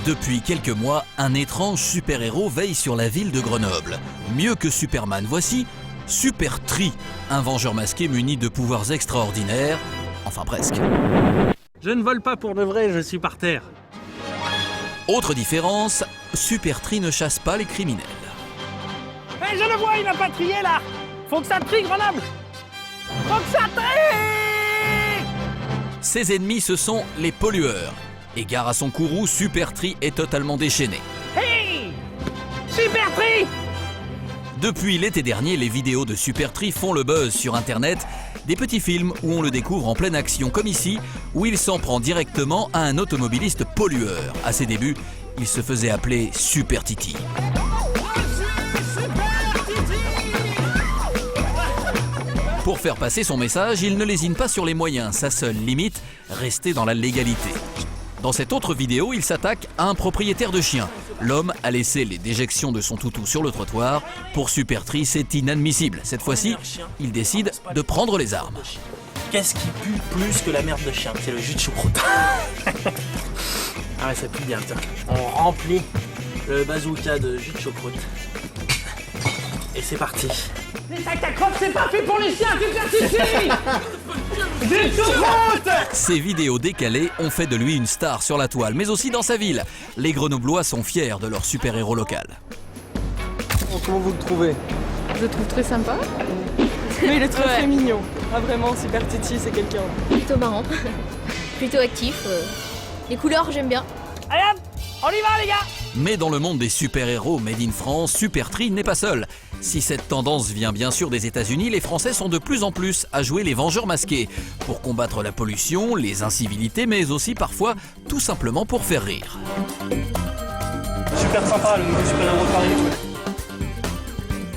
Depuis quelques mois, un étrange super-héros veille sur la ville de Grenoble. Mieux que Superman, voici Supertri, un vengeur masqué muni de pouvoirs extraordinaires, enfin presque. Je ne vole pas pour de vrai, je suis par terre. Autre différence, Supertri ne chasse pas les criminels. Hey, je le vois, il a pas trié là. Faut que ça trie, Grenoble. Faut que ça trie. Ses ennemis, ce sont les pollueurs. Et gare à son courroux, Supertri est totalement déchaîné. Hey, Supertri. Depuis l'été dernier, les vidéos de Supertri font le buzz sur Internet. Des petits films où on le découvre en pleine action, comme ici, où il s'en prend directement à un automobiliste pollueur. À ses débuts, il se faisait appeler Super Titi. Pour faire passer son message, il ne lésine pas sur les moyens. Sa seule limite, rester dans la légalité. Dans cette autre vidéo, il s'attaque à un propriétaire de chien. L'homme a laissé les déjections de son toutou sur le trottoir. Pour Supertri, c'est inadmissible. Cette fois-ci, il décide de prendre les armes. Qu'est-ce qui pue plus que la merde de chien? C'est le jus de choucroute. Ah ouais, ça pue bien, tiens. On remplit le bazooka de jus de choucroute. Et c'est parti. Les sacs à crottes, c'est pas fait pour les chiens, Supertiti. Jus de choucroute. Ces vidéos décalées ont fait de lui une star sur la toile, mais aussi dans sa ville. Les Grenoblois sont fiers de leur super-héros local. Comment vous le trouvez? Je le trouve très sympa. Mais il est très mignon. Ah vraiment, Super Titi, c'est quelqu'un. Plutôt marrant. Plutôt actif. Les couleurs, j'aime bien. Allez hop, on y va les gars. Mais dans le monde des super-héros made in France, Supertri n'est pas seul. Si cette tendance vient bien sûr des États-Unis, les Français sont de plus en plus à jouer les vengeurs masqués pour combattre la pollution, les incivilités, mais aussi parfois tout simplement pour faire rire. Super sympa, le nouveau super-héros de Paris.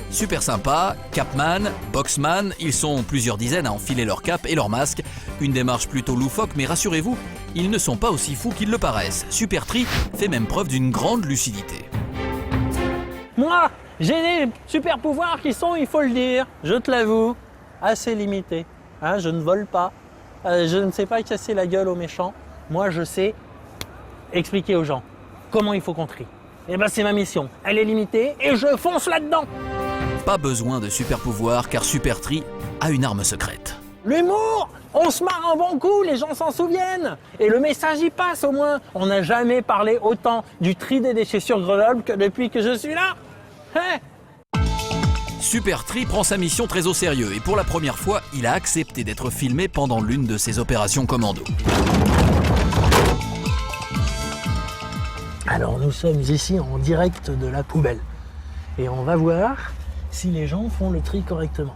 Super sympa, Capman, Boxman, ils sont plusieurs dizaines à enfiler leur cape et leur masque. Une démarche plutôt loufoque, mais rassurez-vous, ils ne sont pas aussi fous qu'ils le paraissent. Supertri fait même preuve d'une grande lucidité. Moi, j'ai des super pouvoirs qui sont, il faut le dire, je te l'avoue, assez limités. Hein, je ne vole pas, je ne sais pas casser la gueule aux méchants. Moi, je sais expliquer aux gens comment il faut qu'on trie. Et ben, c'est ma mission. Elle est limitée et je fonce là-dedans. Pas besoin de super pouvoir car Supertri a une arme secrète. L'humour, on se marre un bon coup, les gens s'en souviennent. Et le message y passe au moins. On n'a jamais parlé autant du tri des déchets sur Grenoble que depuis que je suis là. Hein? Supertri prend sa mission très au sérieux et pour la première fois, il a accepté d'être filmé pendant l'une de ses opérations commando. Alors nous sommes ici en direct de la poubelle. Et on va voir si les gens font le tri correctement.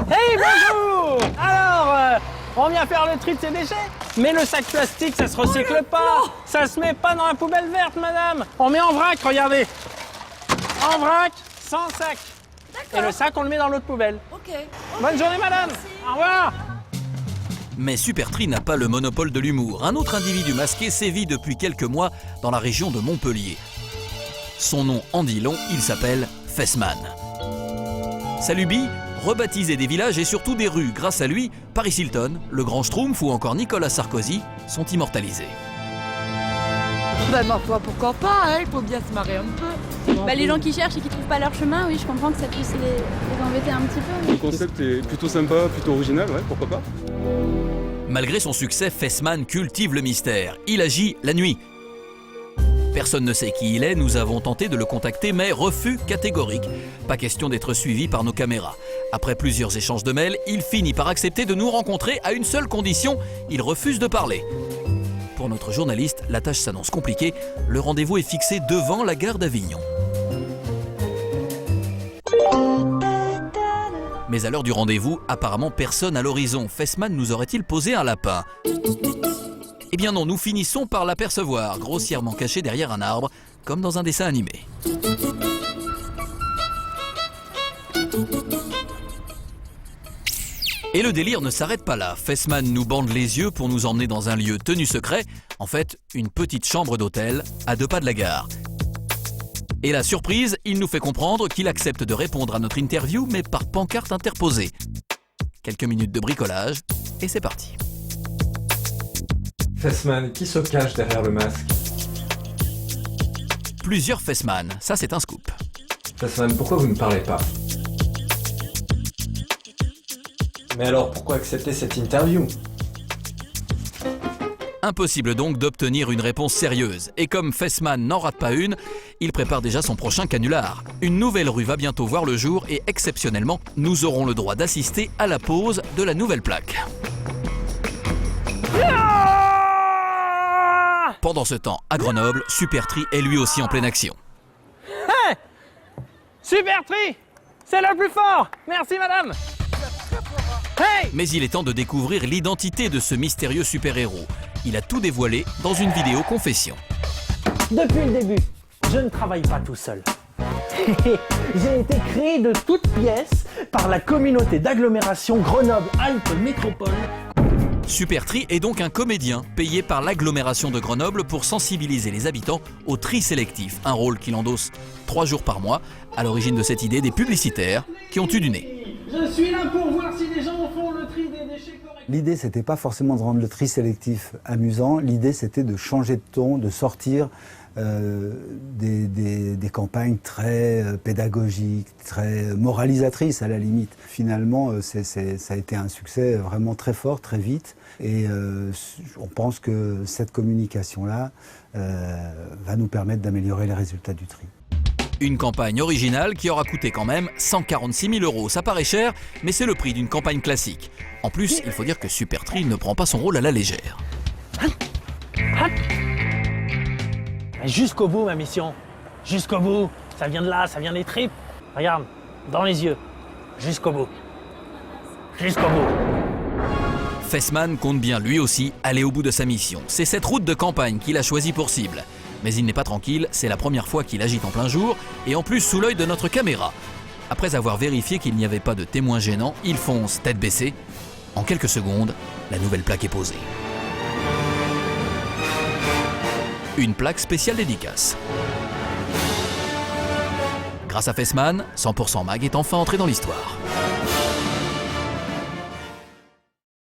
Hey, bonjour! Alors, on vient faire le tri de ces déchets, mais le sac plastique, ça se recycle pas. Ça se met pas dans la poubelle verte, madame. On met en vrac, regardez. En vrac, sans sac. Et le sac, on le met dans l'autre poubelle. Ok. Bonne journée, madame. Au revoir. Mais Supertri n'a pas le monopole de l'humour. Un autre individu masqué sévit depuis quelques mois dans la région de Montpellier. Son nom en dit long, il s'appelle Fessman. Sa lubie, rebaptiser des villages et surtout des rues. Grâce à lui, Paris Hilton, le Grand Schtroumpf ou encore Nicolas Sarkozy sont immortalisés. Bah ma foi, pourquoi pas, hein, il faut bien se marrer un peu. Bah, les gens qui cherchent et qui trouvent pas leur chemin, oui, je comprends que ça puisse les embêter un petit peu. Le concept est plutôt sympa, plutôt original, ouais, pourquoi pas. Malgré son succès, Fessman cultive le mystère. Il agit la nuit. Personne ne sait qui il est, nous avons tenté de le contacter, mais refus catégorique. Pas question d'être suivi par nos caméras. Après plusieurs échanges de mails, il finit par accepter de nous rencontrer à une seule condition, il refuse de parler. Pour notre journaliste, la tâche s'annonce compliquée. Le rendez-vous est fixé devant la gare d'Avignon. Mais à l'heure du rendez-vous, apparemment personne à l'horizon. Fessman nous aurait-il posé un lapin? Eh bien non, nous finissons par l'apercevoir, grossièrement caché derrière un arbre, comme dans un dessin animé. Et le délire ne s'arrête pas là. Fessman nous bande les yeux pour nous emmener dans un lieu tenu secret, en fait, une petite chambre d'hôtel à 2 pas de la gare. Et la surprise, il nous fait comprendre qu'il accepte de répondre à notre interview, mais par pancarte interposée. Quelques minutes de bricolage, et c'est parti. Fessman, qui se cache derrière le masque? Plusieurs Fessman, ça c'est un scoop. Fessman, pourquoi vous ne parlez pas? Mais alors, pourquoi accepter cette interview? Impossible donc d'obtenir une réponse sérieuse. Et comme Fessman n'en rate pas une, il prépare déjà son prochain canular. Une nouvelle rue va bientôt voir le jour et exceptionnellement, nous aurons le droit d'assister à la pose de la nouvelle plaque. Pendant ce temps, à Grenoble, Supertree est lui aussi en pleine action. Hey, Supertree, c'est le plus fort. Merci madame. Hey, Mais il est temps de découvrir l'identité de ce mystérieux super-héros. Il a tout dévoilé dans une vidéo confession. depuis le début, je ne travaille pas tout seul. J'ai été créé de toutes pièces par la communauté d'agglomération Grenoble-Alpes Métropole. Supertree est donc un comédien payé par l'agglomération de Grenoble pour sensibiliser les habitants au tri sélectif, un rôle qu'il endosse 3 jours par mois, à l'origine de cette idée des publicitaires qui ont eu du nez. Je suis là pour voir si les gens font le tri des déchets correctement. L'idée, c'était pas forcément de rendre le tri sélectif amusant. L'idée, c'était de changer de ton, de sortir des campagnes très pédagogiques, très moralisatrices à la limite. Finalement, ça a été un succès vraiment très fort, très vite. Et on pense que cette communication-là va nous permettre d'améliorer les résultats du tri. Une campagne originale qui aura coûté quand même 146 000 €. Ça paraît cher, mais c'est le prix d'une campagne classique. En plus, il faut dire que Supertree ne prend pas son rôle à la légère. Jusqu'au bout ma mission, jusqu'au bout. Ça vient de là, ça vient des tripes. Regarde, dans les yeux, jusqu'au bout. Jusqu'au bout. Fessman compte bien lui aussi aller au bout de sa mission. C'est cette route de campagne qu'il a choisie pour cible. Mais il n'est pas tranquille, c'est la première fois qu'il agite en plein jour, et en plus sous l'œil de notre caméra. Après avoir vérifié qu'il n'y avait pas de témoins gênants, il fonce tête baissée. En quelques secondes, la nouvelle plaque est posée. Une plaque spéciale dédicace. Grâce à Fessman, 100% Mag est enfin entré dans l'histoire.